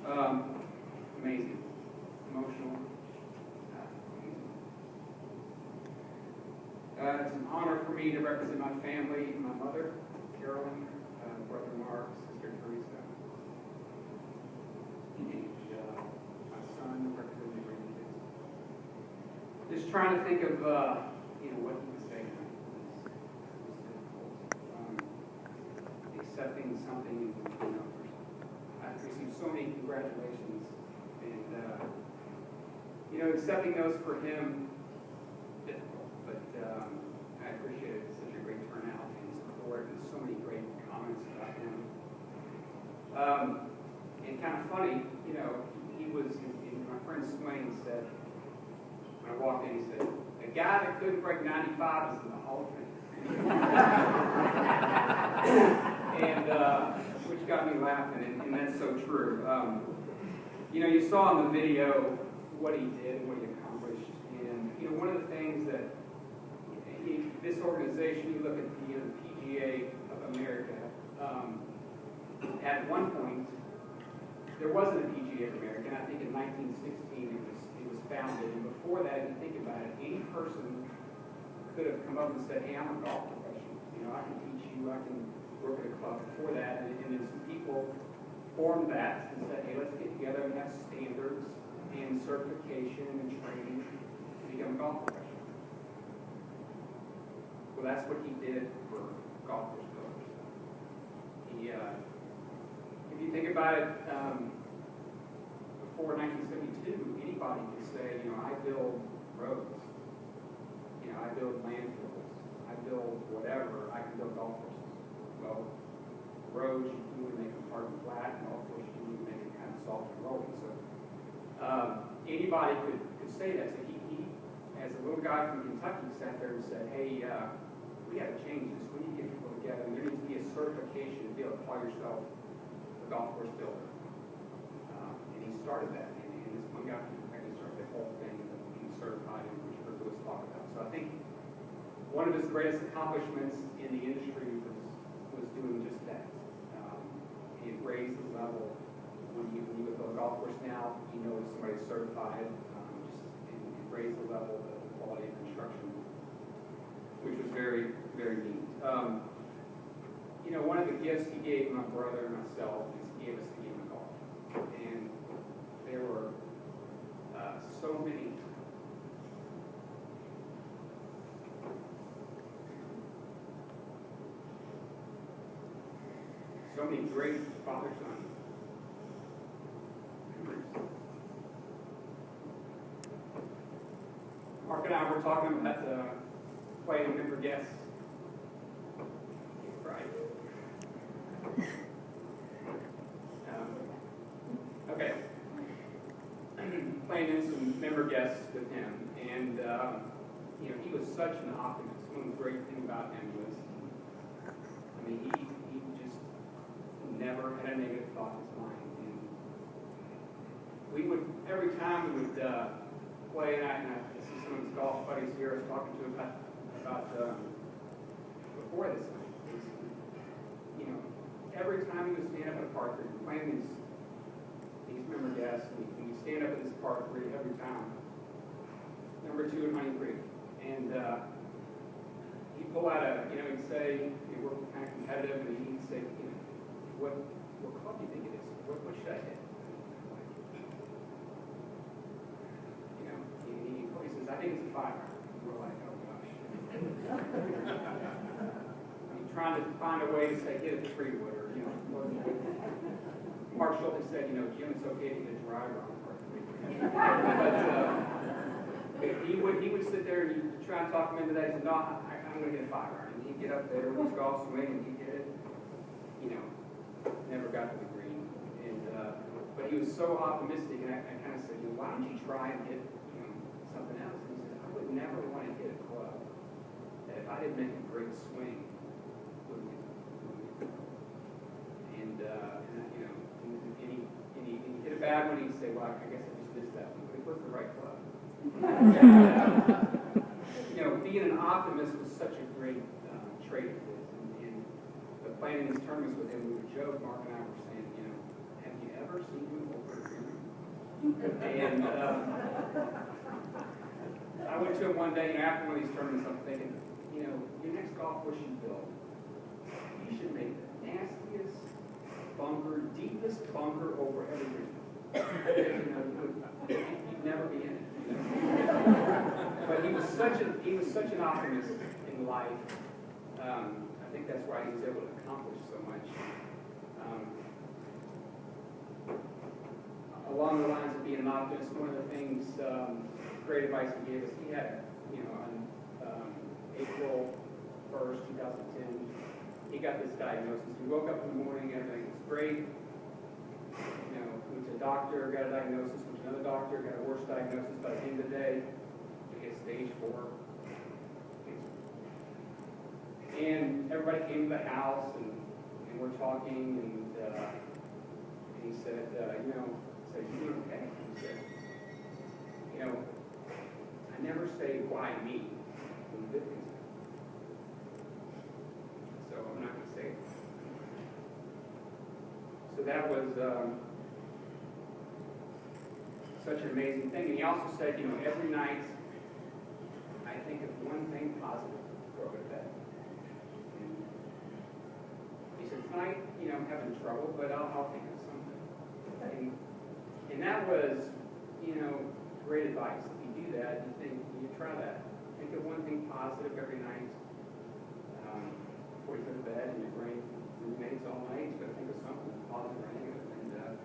Amazing. Emotional. It's an honor for me to represent my family, my mother, Carolyn, brother Mark, sister Teresa, and my son, representing the grandkids. Just trying to think of, what he was saying. Accepting something, I've received so many congratulations, and accepting those for him, difficult, but I appreciate it. It's such a great turnout and support, and so many great comments about him. And kind of funny, he was, my friend Swain said, when I walked in, he said, a guy that couldn't break 95 is in the Hall of Fame. And which got me laughing, and that's so true. You saw in the video what he did and what he accomplished, and one of the things that this organization, you look at the PGA of America. At one point, there wasn't a PGA of America, and I think in 1916 it was founded. And before that, if you think about it, any person could have come up and said, "Hey, I'm a golf professional. I can teach you. I can work at a club." Before that, and then some people formed that and said, "Hey, let's get together and have standards and certification and training to become a golf professional." Well, that's what he did for golf course builders. If you think about it, before 1972, anybody could say, I build roads, I build landfills, I build whatever, I can build golf courses. Well, roads, you would make them hard and flat, and golf courses, you would make them kind of soft and rolling. So anybody could say that. So he, as a little guy from Kentucky, sat there and said, "Hey, we got to change this. We need to get people together, and there needs to be a certification to be able to call yourself a golf course builder." And he started that, and this one guy from Kentucky started the whole thing of being certified, and which Kirk was talking about. So I think one of his greatest accomplishments in the industry was doing just that. He had raised the level. When you go to a golf course now, if somebody's certified, and raised the level of the quality of construction, which was very, very neat. One of the gifts he gave my brother and myself is he gave us the game of golf. And there were so many great father-son memories. Mark and I were talking about playing member guests. Right. Okay. Playing in some member guests with him, and he was such an optimist. One of the great things about him was, he just never had a negative thought in his mind. And we would, every time we would play, and I see some of his golf buddies here I was talking to about before this night. Every time he would stand up at a par 3, playing these member guests, and you stand up at this par 3 every time, number 2 in Honey Creek, and he'd pull out he'd say, we're kind of competitive, and he'd say, what club do you think it is? What should I hit? He says, I think it's a 5-iron. We're like, oh gosh. I'm trying to find a way to say, hit a 3-wood, or Mark Schulte said, Jim, it's okay to hit a driver on part 3. But he would sit there and you'd try and talk him into that. He said, no, I'm going to hit a 5-iron. And he'd get up there with his golf swing and he'd hit it. Never got to the green. And but he was so optimistic, and I kind of said, why don't you try and hit something else? And he said, I would never want to hit a club that if I didn't make a great swing, wouldn't get. And he hit a bad one, he'd say, well, I guess I just missed that one. But it wasn't the right club. Being an optimist was such a great trait of his. And playing in these tournaments with him, we would joke, Mark and I were saying, have you ever seen him over And I went to him one day, after one of these tournaments, I'm thinking, your next golf course you build, you should make the nastiest bunker, deepest bunker over every green. You'd never be in it. But he was such an optimist in life. I think that's why he was able to accomplish so much. Along the lines of being an optimist, one of the things, great advice he gave us, he had, on April 1st, 2010, he got this diagnosis. He woke up in the morning, everything was great. Went to a doctor, got a diagnosis, went to another doctor, got a worse diagnosis. By the end of the day, he had stage 4. And everybody came to the house, and we're talking, and he said, you doing okay? He said, I never say, why me? When good things happen. So I'm not going to say it. So that was such an amazing thing. And he also said, every night I think of one thing positive before I go to bed. And he said, tonight, I'm having trouble, but I'll think of something. And that was, great advice. If you do that, you try that. Think of one thing positive every night before you go to bed, and your brain ruminates all night. You've got to think of something positive or negative.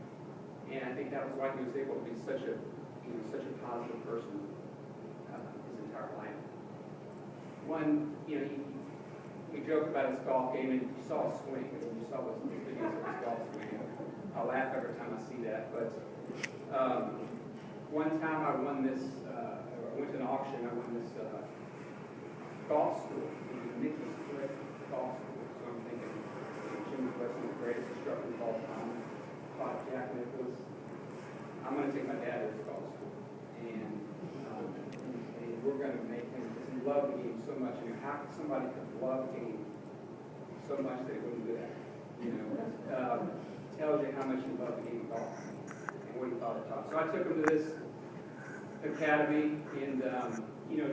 And I think that was why he was able to be such a positive person his entire life. We joke about his golf game, and you saw a swing. You saw those videos of his golf swing. I laugh every time I see that. But one time I won this, I went to an auction, I won this golf school. It was Nicholas Flick Golf School. So I'm thinking, Jim Flick's one of the greatest instructors of all time. Taught Jack Nicklaus. I'm going to take my dad to this golf school. And we're going to make him, because he loved the game so much. How could somebody could love the game so much that he wouldn't do that? Tells you how much he loved the game of golf and what he thought it taught. So I took him to this academy, and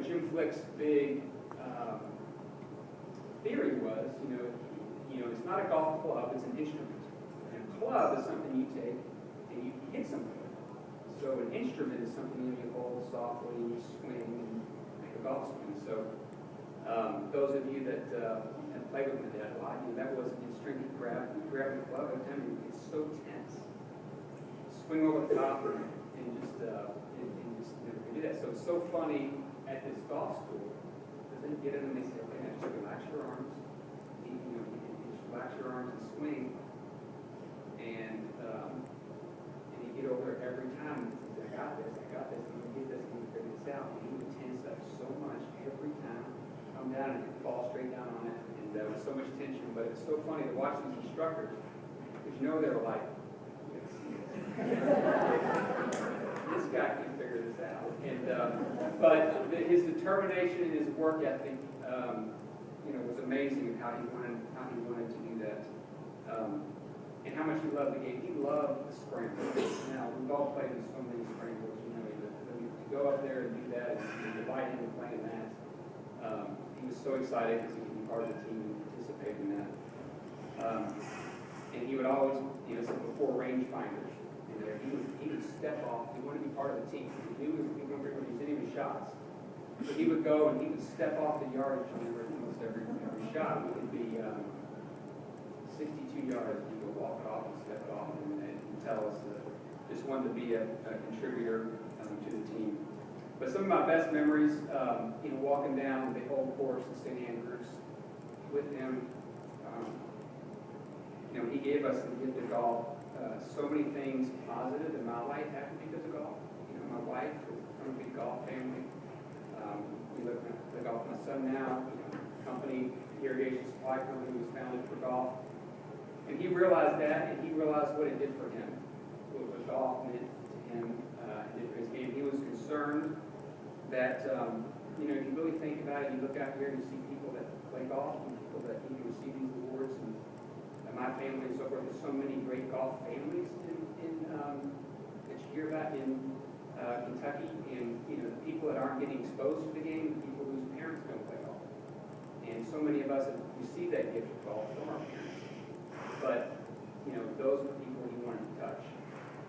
Jim Flick's big theory was, it's not a golf club, it's an instrument. And a club is something you take and you hit something with. So an instrument is something you hold softly, you swing, and make a golf swing. So those of you that have played with my dad a lot, that wasn't his strength. He'd grab the club every time, and it's so tense. Swing over the top and just never do that. So it's so funny at this golf school, because they get in and they say, okay, now just relax your arms. You just relax your arms and swing. And you get over there every time, and he says, I got this, I'm going to get this, I'm going to figure this out. And he would tense up so much every time, come down and fall straight down on it. And there was so much tension, but it's so funny to watch these instructors, because they were like, this guy can figure this out. And but his determination and his work ethic, was amazing. How he wanted to do that, and how much he loved the game. He loved the scramble. Now we've all played in so many scrambles. To go up there and do that, and invite him to play in that. He was so excited because he could be part of the team and participate in that. And he would always, before rangefinders, he would step off. He wanted to be part of the team. He knew he was hitting his shots. So he would go and he would step off the yardage on almost every shot. It would be 62 yards. He would walk it off and step it off and tell us just wanted to be a contributor to the team. But some of my best memories, walking down the old course in St. Andrews with him. He gave us the gift of golf. So many things positive in my life happened because of golf. My wife was from a big golf family. We live in the golf with my son now. Company, irrigation supply company, was founded for golf. And he realized that, and he realized what it did for him, what golf meant to him, did for his game. He was concerned that, if you really think about it, you look out here and you see people that play golf and people that receive these awards, and my family and so forth. There's so many great golf families that you hear about in Kentucky, and the people that aren't getting exposed to the game, the people whose parents don't play golf. And so many of us have received that gift of golf from our parents. But those were people he wanted to touch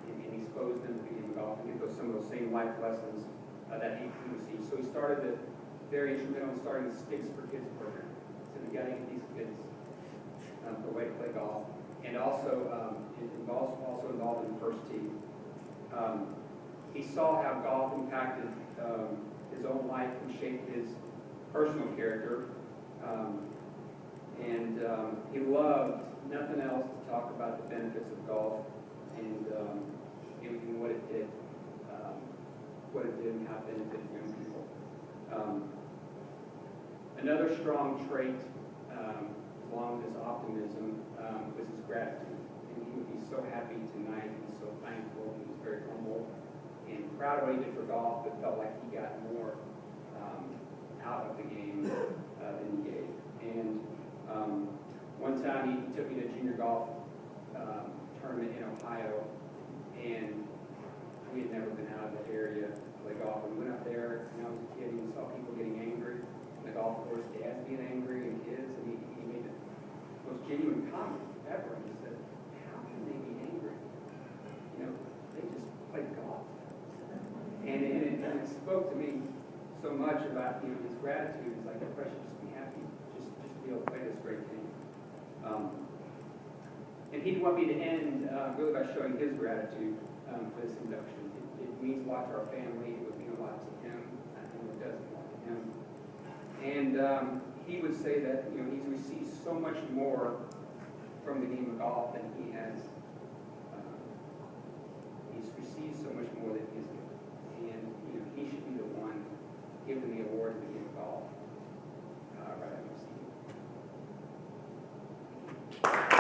and expose them to the game of golf and get some of those same life lessons that he received. So he started the very instrumental in starting the Sticks for Kids program. So we got to get these kids the way to play golf, and also involved in the first tee. He saw how golf impacted his own life and shaped his personal character, and he loved nothing else to talk about the benefits of golf and what it did, and how it benefited young people. Another strong trait, along with his optimism, was his gratitude. And he would be so happy tonight and so thankful. He was very humble and proud of what he did for golf, but felt like he got more out of the game than he gave. And one time he took me to a junior golf tournament in Ohio, and we had never been out of the area to play golf. We went up there, and I was a kid, and we saw people getting angry on the golf course, dads being angry, and kids, and he made the most genuine comment ever. He said, how can they be angry? They just play golf. And it spoke to me so much about his gratitude. It's like, everybody should just be happy, just to be able to play this great game. And he'd want me to end really by showing his gratitude for this induction. It means a lot to our family. It would mean a lot to him. I know it does mean a lot to him. And he would say that he's received so much more from the game of golf than he has. He's received so much more than he's given, and he should be the one given the award in the game of golf. Right, I see.